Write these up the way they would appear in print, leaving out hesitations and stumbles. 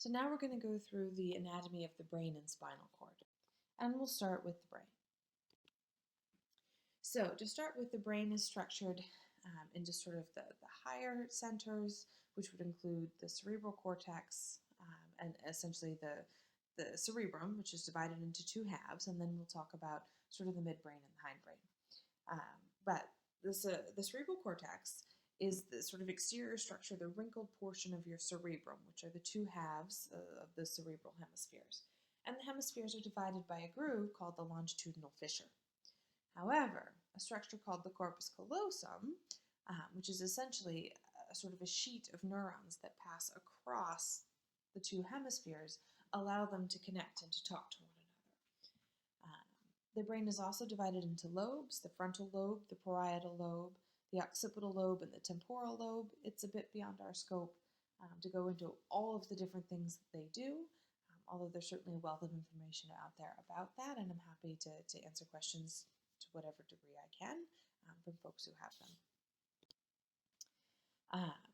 So now we're going to go through the anatomy of the brain and spinal cord. And we'll start with the brain. So to start with, the brain is structured into sort of the higher centers, which would include the cerebral cortex and essentially the cerebrum, which is divided into two halves, and then we'll talk about sort of the midbrain and the hindbrain. But the cerebral cortex is the sort of exterior structure, the wrinkled portion of your cerebrum, which are the two halves of the cerebral hemispheres. And the hemispheres are divided by a groove called the longitudinal fissure. However, a structure called the corpus callosum, which is essentially a sort of a sheet of neurons that pass across the two hemispheres, allow them to connect and to talk to one another. The brain is also divided into lobes, the frontal lobe, the parietal lobe, the occipital lobe, and the temporal lobe. It's a bit beyond our scope to go into all of the different things that they do, although there's certainly a wealth of information out there about that, and I'm happy to answer questions to whatever degree I can from folks who have them.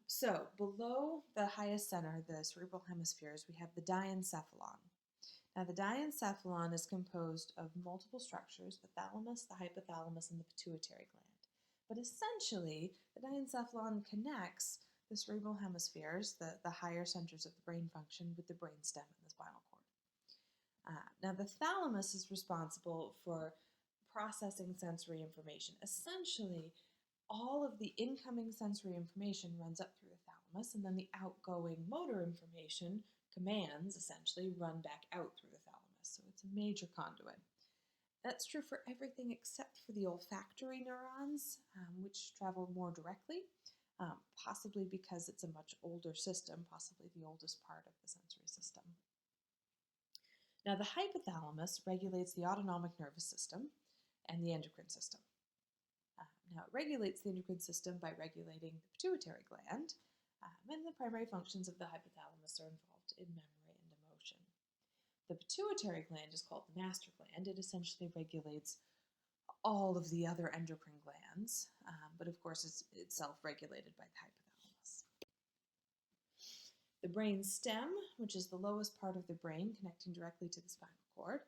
So below the highest center, the cerebral hemispheres, we have the diencephalon. Now the diencephalon is composed of multiple structures, the thalamus, the hypothalamus, and the pituitary gland. But essentially, the diencephalon connects the cerebral hemispheres, the higher centers of the brain function, with the brainstem and the spinal cord. Now the thalamus is responsible for processing sensory information. Essentially, all of the incoming sensory information runs up through the thalamus, and then the outgoing motor information, commands, essentially, run back out through the thalamus. So it's a major conduit. That's true for everything except for the olfactory neurons, which travel more directly, possibly because it's a much older system, possibly the oldest part of the sensory system. Now, the hypothalamus regulates the autonomic nervous system and the endocrine system. Now, it regulates the endocrine system by regulating the pituitary gland, and the primary functions of the hypothalamus are involved in memory and emotion. The pituitary gland is called the master gland. It essentially regulates all of the other endocrine glands, but of course it's itself regulated by the hypothalamus. The brain stem, which is the lowest part of the brain connecting directly to the spinal cord,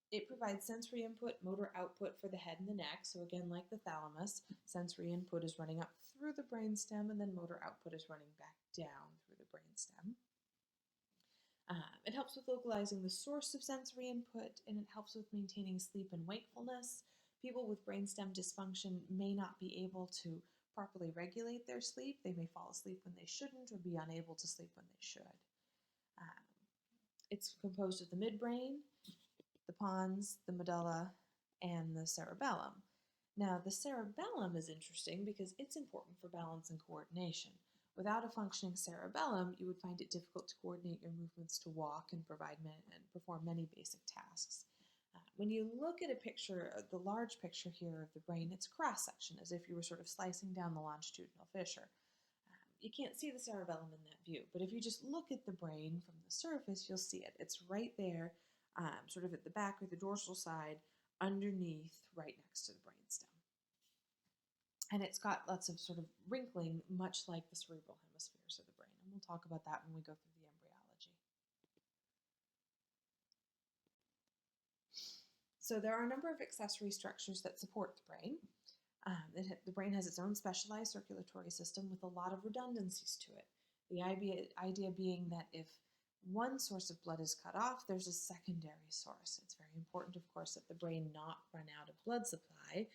it provides sensory input, motor output for the head and the neck. So again, like the thalamus, sensory input is running up through the brainstem, and then motor output is running back down through the brainstem. It helps with localizing the source of sensory input, and it helps with maintaining sleep and wakefulness. People with brainstem dysfunction may not be able to properly regulate their sleep. They may fall asleep when they shouldn't, or be unable to sleep when they should. It's composed of the midbrain, the pons, the medulla, and the cerebellum. Now, the cerebellum is interesting because it's important for balance and coordination. Without a functioning cerebellum, you would find it difficult to coordinate your movements to walk and perform many basic tasks. When you look at a picture, the large picture here of the brain, it's cross-section, as if you were sort of slicing down the longitudinal fissure. You can't see the cerebellum in that view, but if you just look at the brain from the surface, you'll see it. It's right there, sort of at the back or the dorsal side, underneath, right next to the brainstem. And it's got lots of sort of wrinkling, much like the cerebral hemispheres of the brain. And we'll talk about that when we go through the embryology. So there are a number of accessory structures that support the brain. The brain has its own specialized circulatory system with a lot of redundancies to it. The idea being that if one source of blood is cut off, there's a secondary source. It's very important, of course, that the brain not run out of blood supply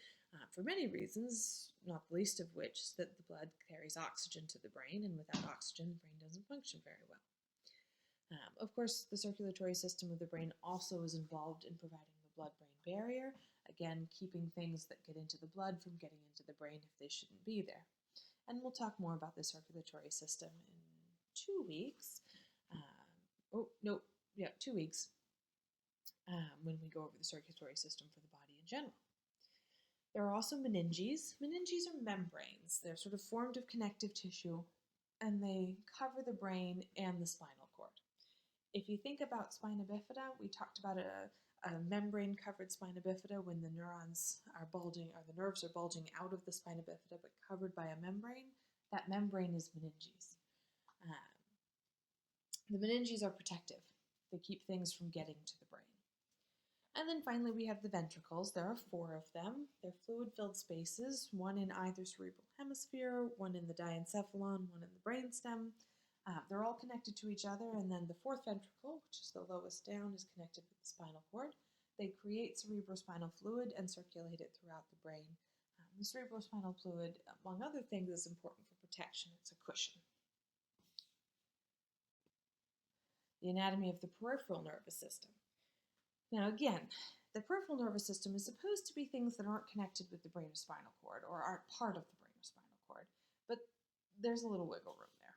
for many reasons, not the least of which is that the blood carries oxygen to the brain, and without oxygen, the brain doesn't function very well. Of course, the circulatory system of the brain also is involved in providing the blood-brain barrier, again, keeping things that get into the blood from getting into the brain if they shouldn't be there. And we'll talk more about the circulatory system in 2 weeks. 2 weeks when we go over the circulatory system for the body in general. There are also meninges. Meninges are membranes. They're sort of formed of connective tissue, and they cover the brain and the spinal cord. If you think about spina bifida, we talked about a membrane-covered spina bifida when the neurons are bulging, or the nerves are bulging out of the spina bifida but covered by a membrane. That membrane is meninges. The meninges are protective. They keep things from getting to the brain. And then finally, we have the ventricles. There are 4 of them. They're fluid-filled spaces, one in either cerebral hemisphere, one in the diencephalon, one in the brainstem. They're all connected to each other, and then the 4th ventricle, which is the lowest down, is connected with the spinal cord. They create cerebrospinal fluid and circulate it throughout the brain. The cerebrospinal fluid, among other things, is important for protection. It's a cushion. The anatomy of the peripheral nervous system. Now again, the peripheral nervous system is supposed to be things that aren't connected with the brain or spinal cord or aren't part of the brain or spinal cord, but there's a little wiggle room there.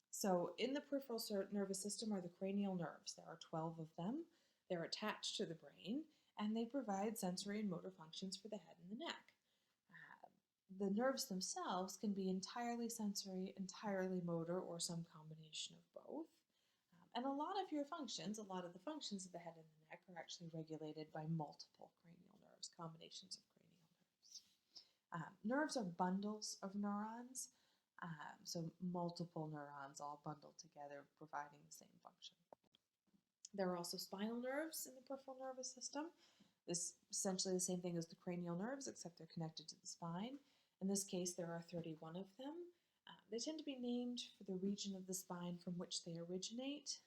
So in the peripheral nervous system are the cranial nerves. There are 12 of them. They're attached to the brain, and they provide sensory and motor functions for the head and the neck. The nerves themselves can be entirely sensory, entirely motor, or some combination of both. And a lot of the functions of the head and the neck are actually regulated by multiple cranial nerves, combinations of cranial nerves. Nerves are bundles of neurons, so multiple neurons all bundled together providing the same function. There are also spinal nerves in the peripheral nervous system. This is essentially the same thing as the cranial nerves, except they're connected to the spine. In this case, there are 31 of them. They tend to be named for the region of the spine from which they originate.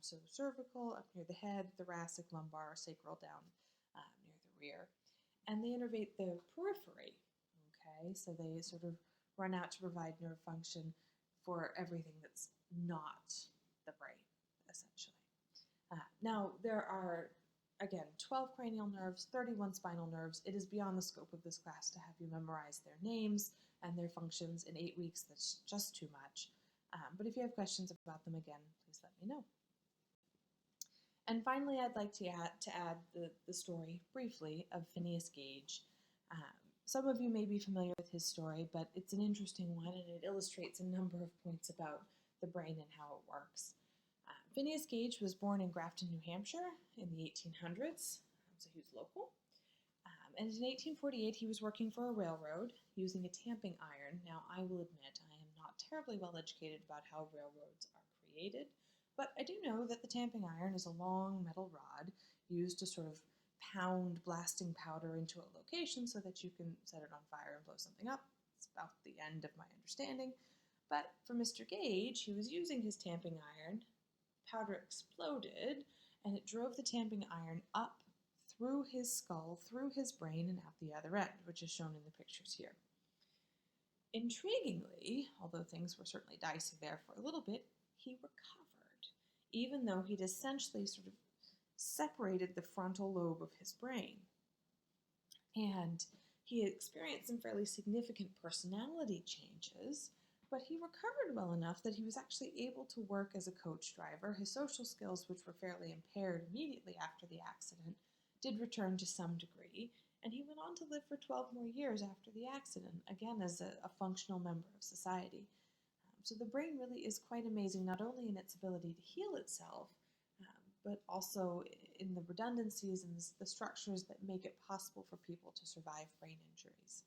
So cervical, up near the head, thoracic, lumbar, sacral, down near the rear. And they innervate the periphery, okay? So they sort of run out to provide nerve function for everything that's not the brain, essentially. Now, there are, again, 12 cranial nerves, 31 spinal nerves. It is beyond the scope of this class to have you memorize their names and their functions in 8 weeks. That's just too much. But if you have questions about them, again, please let me know. And finally, I'd like to add the story, briefly, of Phineas Gage. Some of you may be familiar with his story, but it's an interesting one, and it illustrates a number of points about the brain and how it works. Phineas Gage was born in Grafton, New Hampshire in the 1800s, so he was local. And in 1848, he was working for a railroad using a tamping iron. Now, I will admit, I am not terribly well educated about how railroads are created, but I do know that the tamping iron is a long metal rod used to sort of pound blasting powder into a location so that you can set it on fire and blow something up. It's about the end of my understanding. But for Mr. Gage, he was using his tamping iron. Powder exploded, and it drove the tamping iron up through his skull, through his brain, and out the other end, which is shown in the pictures here. Intriguingly, although things were certainly dicey there for a little bit, he recovered, even though he'd essentially sort of separated the frontal lobe of his brain. And he experienced some fairly significant personality changes, but he recovered well enough that he was actually able to work as a coach driver. His social skills, which were fairly impaired immediately after the accident, did return to some degree, and he went on to live for 12 more years after the accident, again as a functional member of society. So the brain really is quite amazing, not only in its ability to heal itself, but also in the redundancies and the structures that make it possible for people to survive brain injuries.